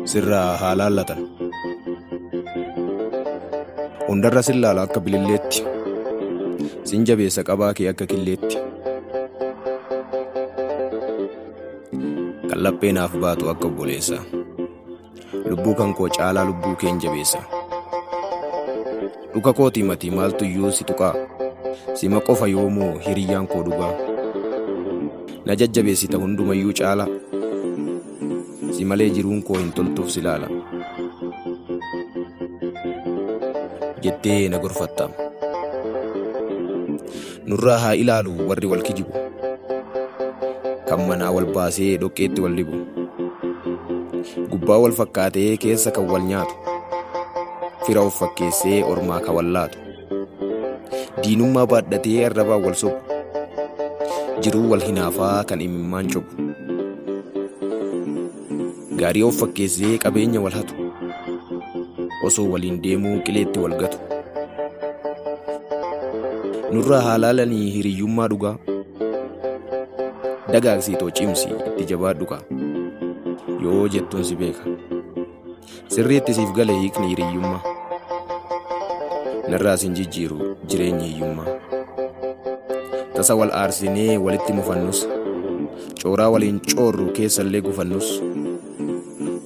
sirraa haa laallatan. Hundarra sin laala akka bililleetti, sin jabeessa qabaa kee akka killeetti. Kan laphee naaf baatu akka obboleessa, lubbuu kan koo caalaa lubbuu keen jabeessa. Dhuka kootii matii maaltu iyyuu si tuqaa, sima qofa yoomuu hiriyyaan koo dhugaa. Na jajjabeessita hundumayyuu caala, si malee jiruun koo hin toltuuf si laala. Jettee na gorfatta, nurraa haa ilaalu warri wal kijibu, kan manaa wal baasee dhoqqeetti wal dibu. Gubbaa wal fakkaatee keessa kan wal nyaatu, fira of fakkeessee ormaa kan wal laatu. Diinummaa baadhatee arrabaa wal sobu, jiruu wal hinaafaa kan imimmaan cobu. Gaarii of fakkeessee qabeenya wal hatu, osoo waliin deemuu qileetti wal gatu. Nurraa haa laalanii hiriyyummaa dhugaa, dagaagsitoo cimsi itti jabaadhu kaa. Yoo jettuun si beeka, sirriitti siif gale hiikni hiriyyummaa, narraa sin jijjiiru jireenyi hiyyummaa. Tasa wal aarsinee walitti mufannus, cooraa waliin coorru keessallee gufannus.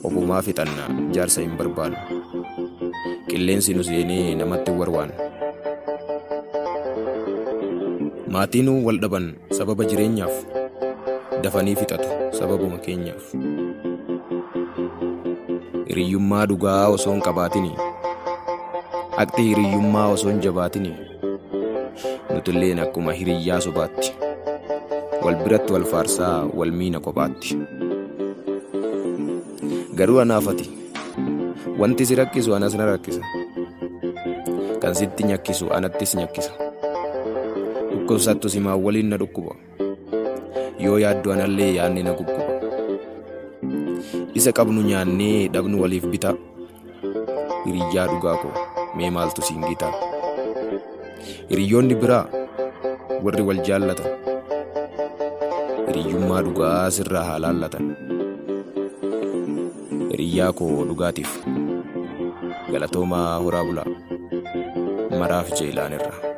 Ofumaa fixannaa jaarsa hin barbaannu, qilleensi nu seenee namatti warwaannu. Maatiinuu wal dhaban sababa jireenyaaf, dafanii fixatu sababuma keenyaaf. Hiriyyummaa dhugaa osoo hin qabaatini, haqti hiriyyummaa osoo hin jabaatini, nutilleen akkuma hiriyyaa sobaatti, wal biratti wal faarsaa wal miina kophaatti. Garuu anaafati, wanti si rakkisu anas na rakkisa, kan sitti nyakkisu anattis nyakkisa. Dhukkubsattu simaa waliin na dhukkuba, yoo yaaddu anallee yaadni na gugguba. Isa qabnu nyaannee dhabnu waliif bita, hiriyyaa dhugaa koo mee maaltu siin gita. Hiriyyoonni biraa warri wal jaallatan, hiriyyummaa dhugaa sirraa haa laallatan. Hiriyyaa koo dhugaatiif galatoomaa horaa bulaa, maraaf jeelaan irra.